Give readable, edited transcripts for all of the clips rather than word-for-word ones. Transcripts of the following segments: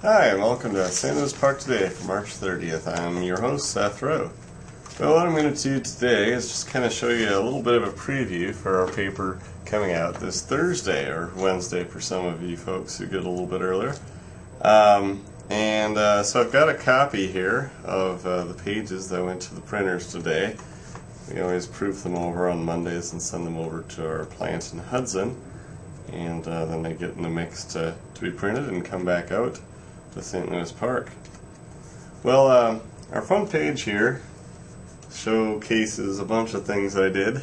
Hi, and welcome to St. Louis Park Today for March 30th. I'm your host, Seth Rowe. Well, what I'm going to do today is just kind of show you a little bit of a preview for our paper coming out this Thursday, or Wednesday for some of you folks who get a little bit earlier. So I've got a copy here of the pages that went to the printers today. We always proof them over on Mondays and send them over to our plant in Hudson, and then they get in the mix to be printed and come back out to St. Louis Park. Well, our front page here showcases a bunch of things I did.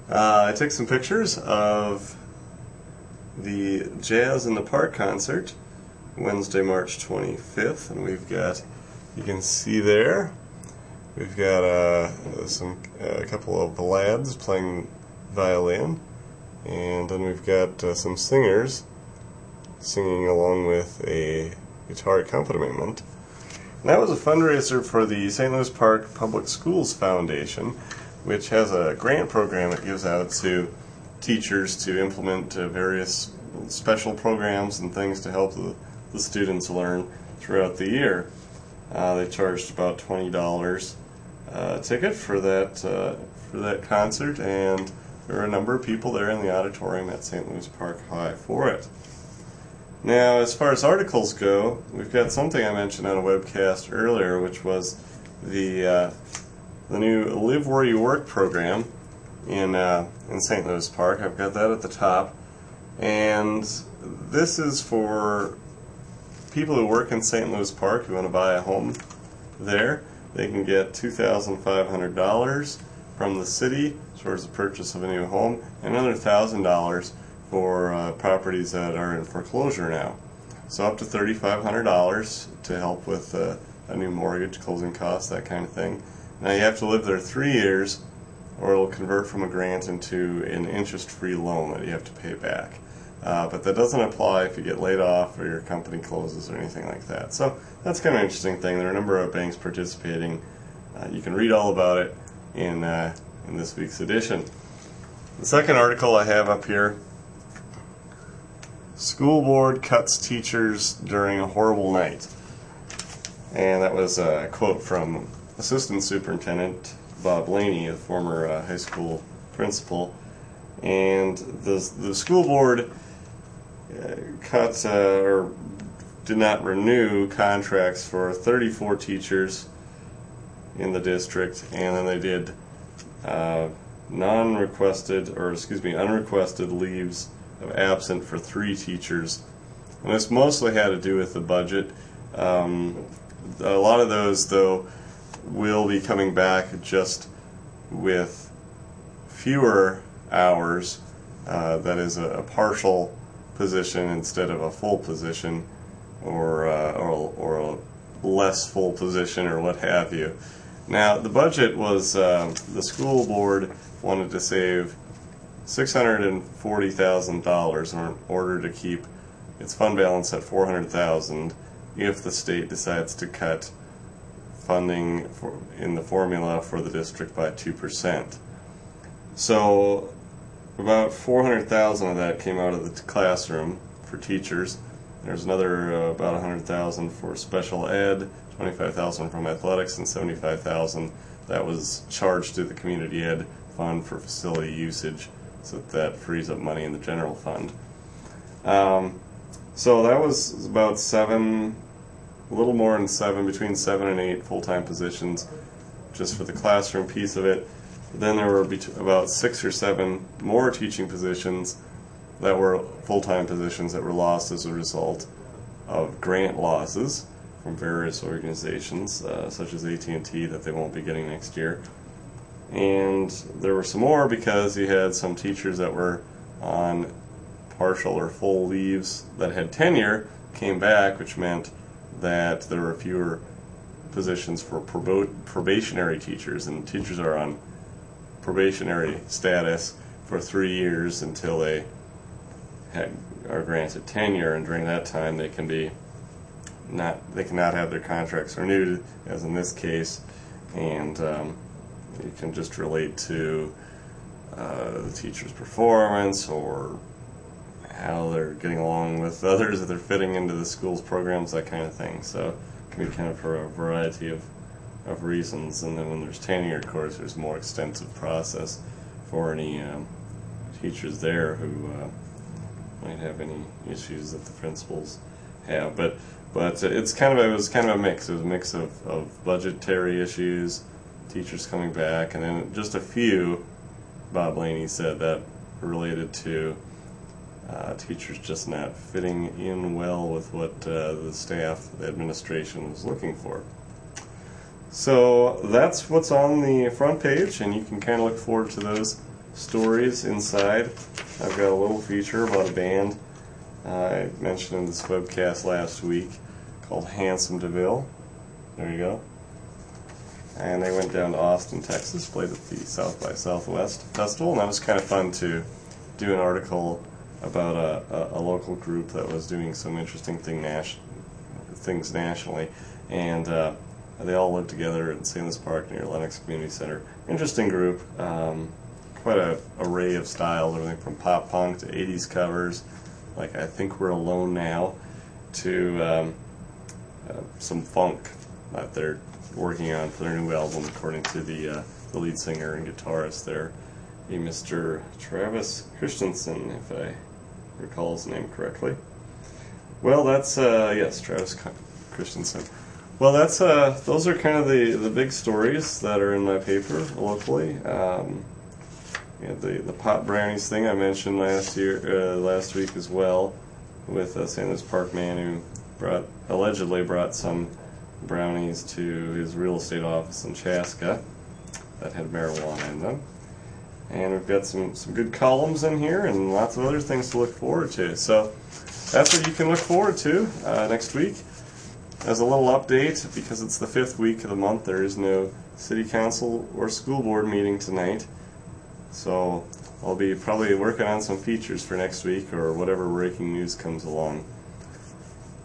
I took some pictures of the Jazz in the Park concert, Wednesday, March 25th, and we've got, you can see there, we've got a couple of lads playing violin, and then we've got some singers singing along with a guitar accompaniment. And that was a fundraiser for the St. Louis Park Public Schools Foundation, which has a grant program it gives out to teachers to implement various special programs and things to help the students learn throughout the year. They charged about $20 a ticket for that concert, and there were a number of people there in the auditorium at St. Louis Park High for it. Now, as far as articles go, we've got something I mentioned on a webcast earlier, which was the new Live Where You Work program in St. Louis Park. I've got that at the top, and this is for people who work in St. Louis Park who want to buy a home there. They can get $2,500 from the city towards the purchase of a new home, and another $1,000 for properties that are in foreclosure now. So up to $3,500 to help with a new mortgage, closing costs, that kind of thing. Now you have to live there 3 years, or it'll convert from a grant into an interest-free loan that you have to pay back. But that doesn't apply if you get laid off or your company closes or anything like that. So that's kind of an interesting thing. There are a number of banks participating. You can read all about it in this week's edition. The second article I have up here: School Board Cuts Teachers During a Horrible Night. And that was a quote from Assistant Superintendent Bob Laney, a former high school principal. And the school board cut or did not renew contracts for 34 teachers in the district, and then they did unrequested leaves of absence for 3 teachers. And this mostly had to do with the budget. A lot of those, though, will be coming back just with fewer hours. That is a partial position instead of a full position, or a less full position, or what have you. Now, the budget was, the school board wanted to save $640,000 in order to keep its fund balance at $400,000 if the state decides to cut funding in the formula for the district by 2%. So about $400,000 of that came out of the classroom for teachers. There's another about $100,000 for special ed, $25,000 from athletics, and $75,000 that was charged to the community ed fund for facility usage, so that frees up money in the general fund. So that was about a little more than between 7 and 8 full-time positions just for the classroom piece of it. Then there were about 6 or 7 more teaching positions that were full-time positions that were lost as a result of grant losses from various organizations, such as AT&T, that they won't be getting next year. And there were some more because you had some teachers that were on partial or full leaves that had tenure came back, which meant that there were fewer positions for probationary teachers, and teachers are on probationary status for 3 years until they are granted tenure, and during that time they cannot have their contracts renewed, as in this case, and you can just relate to the teacher's performance, or how they're getting along with others, if they're fitting into the school's programs, that kind of thing. So it can be kind of for a variety of reasons. And then when there's tenure, of course, there's a more extensive process for any teachers there who might have any issues that the principals have. But it was kind of a mix. It was a mix of budgetary issues, teachers coming back, and then just a few, Bob Laney said, that related to teachers just not fitting in well with what the staff, the administration was looking for. So that's what's on the front page, and you can kind of look forward to those stories inside. I've got a little feature about a band I mentioned in this webcast last week called Handsome DeVille. There you go. And they went down to Austin, Texas, played at the South by Southwest Festival, and that was kind of fun to do an article about a local group that was doing some interesting things nationally. And they all lived together in St. Louis Park near Lenox Community Center. Interesting group. Quite an array of styles, everything from pop punk to 80s covers, like I Think We're Alone Now, to some funk that they're working on for their new album, according to the lead singer and guitarist there, a Mr. Travis Christensen, if I recall his name correctly. Well, that's yes, Travis Christensen. Well, that's those are kind of the big stories that are in my paper locally. The pot brownies thing I mentioned last week as well, with a St. Louis Park man who allegedly brought some brownies to his real estate office in Chaska that had marijuana in them. And we've got some good columns in here and lots of other things to look forward to. So that's what you can look forward to next week. As a little update, because it's the 5th week of the month, there is no city council or school board meeting tonight. So I'll be probably working on some features for next week or whatever breaking news comes along.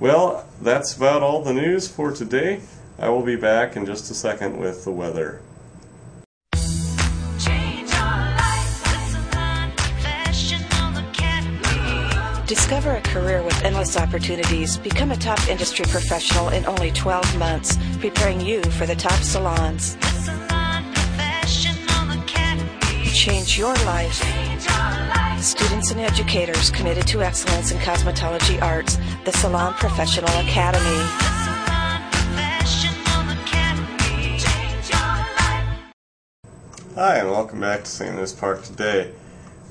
Well, that's about all the news for today. I will be back in just a second with the weather. Discover a career with endless opportunities. Become a top industry professional in only 12 months, preparing you for the top salons. Change your life. Students and educators committed to excellence in cosmetology arts, the Salon Professional Academy. Hi, and welcome back to St. Louis Park today.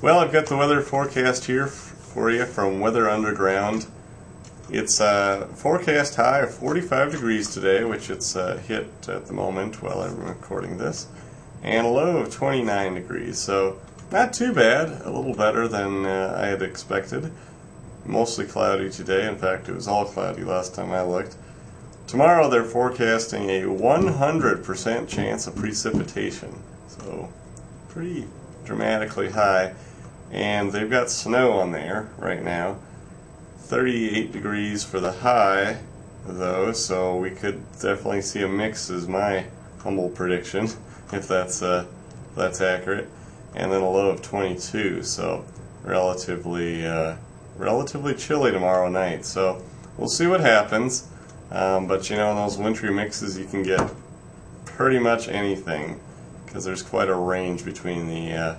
Well, I've got the weather forecast here for you from Weather Underground. It's a forecast high of 45 degrees today, which it's hit at the moment while I'm recording this, and a low of 29 degrees, so not too bad, a little better than I had expected. Mostly cloudy today. In fact, it was all cloudy last time I looked. Tomorrow they're forecasting a 100% chance of precipitation, so pretty dramatically high. And they've got snow on there right now. 38 degrees for the high, though, so we could definitely see a mix, is my humble prediction, if that's accurate. And then a low of 22, so relatively chilly tomorrow night. So we'll see what happens. But you know, in those wintry mixes, you can get pretty much anything, because there's quite a range between the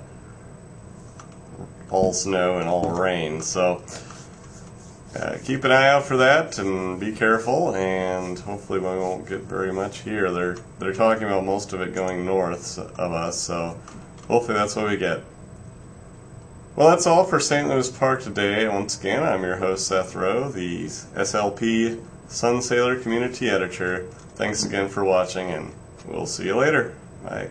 all snow and all rain. So keep an eye out for that and be careful, and hopefully we won't get very much here. They're talking about most of it going north of us, so hopefully that's what we get. Well, that's all for St. Louis Park today. Once again, I'm your host, Seth Rowe, the SLP Sun-Sailor Community Editor. Thanks again for watching, and we'll see you later. Bye.